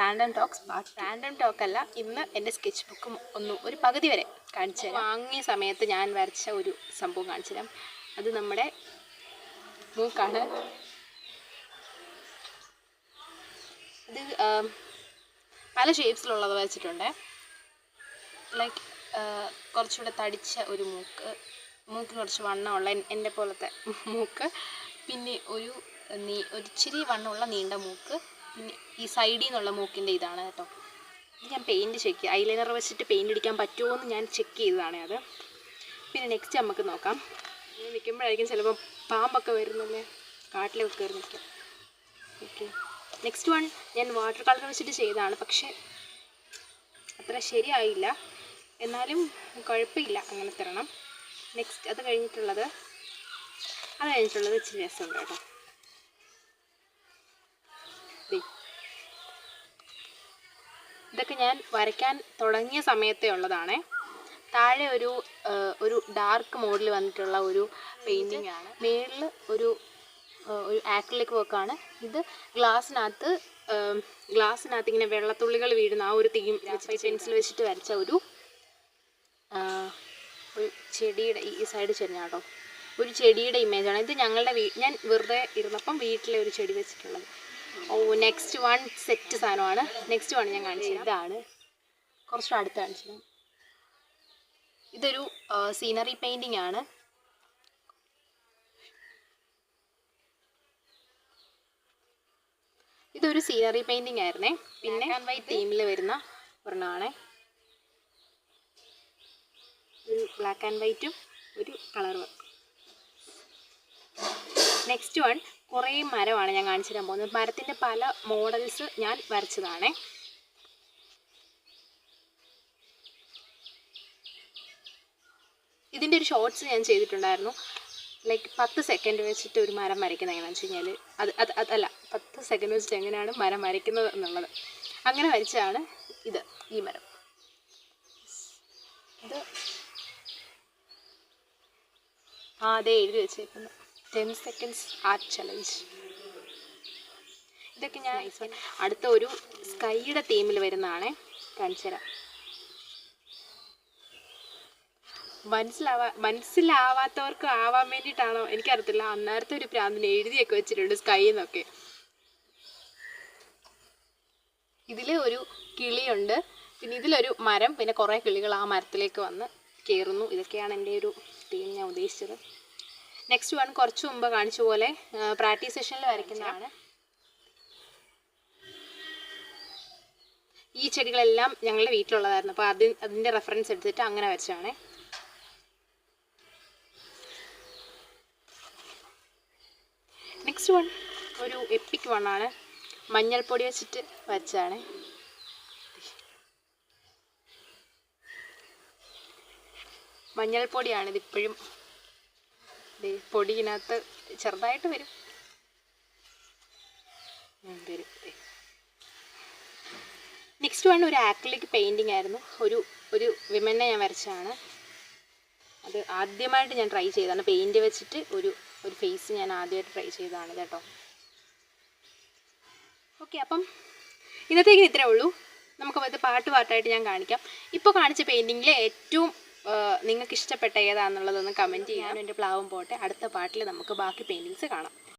Random talks part. Random ടോക്കല്ല, ഇന്ന് എൻ്റെ sketch ബുക്കും ഒരു പകുതി വരെ കാണിച്ചു തരാം. വാങ്ങിയ സമയത്ത് ഞാൻ വരച്ച ഒരു സംഭവം കാണിച്ചു തരാം. അത് നമ്മുടെ മൂക്കാണ്. ഇത് പല ഷേപ്സിലുള്ളത് വരച്ചിട്ടുണ്ട്. ലൈക്ക് കുറച്ചുകൂടെ തടിച്ച ഒരു മൂക്കിന് കുറച്ച് വണ്ണമുള്ള എൻ്റെ പോലത്തെ മൂക്ക്, പിന്നെ ഒരു ഇച്ചിരി വണ്ണമുള്ള നീണ്ട മൂക്ക്, പിന്നെ ഈ സൈഡിൽ നിന്നുള്ള മൂക്കിൻ്റെ ഇതാണ് കേട്ടോ. ഇത് ഞാൻ പെയിൻറ്റ് ചെക്ക് ചെയ്യും, ഐലൈനർ വെച്ചിട്ട് പെയിൻറ്റ് അടിക്കാൻ പറ്റുമോ എന്ന് ഞാൻ ചെക്ക് ചെയ്തതാണ് അത്. പിന്നെ നെക്സ്റ്റ് നമുക്ക് നോക്കാം. ഇങ്ങനെ നിൽക്കുമ്പോഴായിരിക്കും ചിലപ്പോൾ പാമ്പൊക്കെ വരുന്നല്ലേ, കാട്ടിലൊക്കെ കയറി നിൽക്കാം. ഓക്കെ, നെക്സ്റ്റ് വൺ ഞാൻ വാട്ടർ കളർ വെച്ചിട്ട് ചെയ്തതാണ്, പക്ഷേ അത്ര ശരിയായില്ല. എന്നാലും കുഴപ്പമില്ല, അങ്ങനെ തരണം. നെക്സ്റ്റ് അത് കഴിഞ്ഞിട്ടുള്ളത് ഇച്ചിരി രസമുണ്ട് കേട്ടോ. ഇതൊക്കെ ഞാൻ വരയ്ക്കാൻ തുടങ്ങിയ സമയത്തേ ഉള്ളതാണ്. താഴെ ഒരു ഡാർക്ക് മോഡിൽ വന്നിട്ടുള്ള ഒരു പെയിൻറ്റിംഗ് ആണ്. മേളിൽ ഒരു ആക്രിലിക് വർക്കാണ്. ഇത് ഗ്ലാസ്സിനകത്ത് ഇങ്ങനെ വെള്ളത്തുള്ളികൾ വീഴുന്ന ആ ഒരു തീം പെൻസിൽ വെച്ചിട്ട് വരച്ച ഒരു ചെടിയുടെ ഈ സൈഡ് ചെരിഞ്ഞാട്ടോ, ഒരു ചെടിയുടെ ഇമേജാണ് ഇത്. ഞാൻ വെറുതെ ഇരുന്നപ്പം വീട്ടിലെ ഒരു ചെടി വെച്ചിട്ടുള്ളത്. നെക്സ്റ്റ് വൺ സെറ്റ് സാധനമാണ്. നെക്സ്റ്റ് വൺ ഞാൻ കാണിച്ചത് ഇതാണ്, കുറച്ചും അടുത്ത് കാണിച്ചത്. ഇതൊരു സീനറി പെയിൻറ്റിംഗ് ആണ്. ഇതൊരു സീനറി പെയിൻറ്റിംഗ് ആയിരുന്നേ. പിന്നെ വൈറ്റ് തീമിൽ വരുന്ന ഒരെണ്ണമാണ്. ഒരു ബ്ലാക്ക് ആൻഡ് വൈറ്റും ഒരു കളർ വർക്ക്. നെക്സ്റ്റ് വൺ കുറേ മരമാണ് ഞാൻ കാണിച്ചു തരാൻ പോകുന്നത്. മരത്തിൻ്റെ പല മോഡൽസ് ഞാൻ വരച്ചതാണ്. ഇതിൻ്റെ ഒരു ഷോർട്സ് ഞാൻ ചെയ്തിട്ടുണ്ടായിരുന്നു. ലൈക്ക് 10 സെക്കൻഡ് വെച്ചിട്ട് ഒരു മരം വരയ്ക്കുന്നത് എങ്ങനെയാണെന്ന് വെച്ച് കഴിഞ്ഞാൽ അതല്ല 10 സെക്കൻഡ് വെച്ചിട്ട് എങ്ങനെയാണ് മരം വരയ്ക്കുന്നത് എന്നുള്ളത്. അങ്ങനെ വരച്ചതാണ് ഈ മരം. ഇത് അതെ എഴുതി വെച്ചേക്കുന്നു, 10 സെക്കൻഡ്സ് ആർട്ട് ചലഞ്ച്. ഇതൊക്കെ ഞാൻ അടുത്ത ഒരു സ്കൈയുടെ തീമിൽ വരുന്നതാണ്, കാണിച്ചു തരാം. മനസ്സിലാവാത്തവർക്ക് ആവാൻ വേണ്ടിയിട്ടാണോ എനിക്കറിയത്തില്ല. അന്നേരത്തെ ഒരു പ്രാന്തിന് എഴുതിയൊക്കെ വെച്ചിട്ടുണ്ട് സ്കൈ എന്നൊക്കെ. ഇതിൽ ഒരു കിളിയുണ്ട്, പിന്നെ ഇതിലൊരു മരം, പിന്നെ കുറേ കിളികൾ ആ മരത്തിലേക്ക് വന്ന് കയറുന്നു. ഇതൊക്കെയാണ് എൻ്റെ ഒരു തീം ഞാൻ ഉദ്ദേശിച്ചത്. നെക്സ്റ്റ് വൺ കുറച്ച് മുമ്പ് കാണിച്ച പോലെ പ്രാക്ടീസ് സെഷനിൽ വരയ്ക്കുന്നതാണ്. ഈ ചെടികളെല്ലാം ഞങ്ങളുടെ വീട്ടിലുള്ളതായിരുന്നു, അപ്പോൾ അതിൻ്റെ റെഫറൻസ് എടുത്തിട്ട് അങ്ങനെ വരച്ചതാണ്. നെക്സ്റ്റ് വൺ ഒരു എപ്പിക് വണ്ണാണ്, മഞ്ഞൾപ്പൊടി വെച്ചിട്ട് വരച്ചതാണ്. മഞ്ഞൾപ്പൊടിയാണ് ഇതിപ്പോഴും, പൊടിയിനകത്ത് ചെറുതായിട്ട് വരും. നെക്സ്റ്റ് വൺ ഒരു ആക്രിലിക് പെയിൻറ്റിംഗ് ആയിരുന്നു. ഒരു വിമനെ ഞാൻ വരച്ചതാണ്. അത് ആദ്യമായിട്ട് ഞാൻ ട്രൈ ചെയ്തതാണ്. പെയിൻറ്റ് വെച്ചിട്ട് ഒരു ഫേസ് ഞാൻ ആദ്യമായിട്ട് ട്രൈ ചെയ്തതാണ് കേട്ടോ. ഓക്കെ, അപ്പം ഇന്നത്തേക്ക് ഇത്രേ ഉള്ളൂ. നമുക്ക് ഇത് പാട്ടായിട്ട് ഞാൻ കാണിക്കാം. ഇപ്പോൾ കാണിച്ച പെയിൻറ്റിങ്ങിൽ ഏറ്റവും നിങ്ങൾക്ക് ഇഷ്ടപ്പെട്ട ഏതാണെന്നുള്ളതൊന്ന് കമൻറ്റ് ചെയ്യാനും എൻ്റെ പ്ലാവും പോട്ടെ. അടുത്ത പാട്ടിൽ നമുക്ക് ബാക്കി പെയിൻറ്റിങ്സ് കാണാം.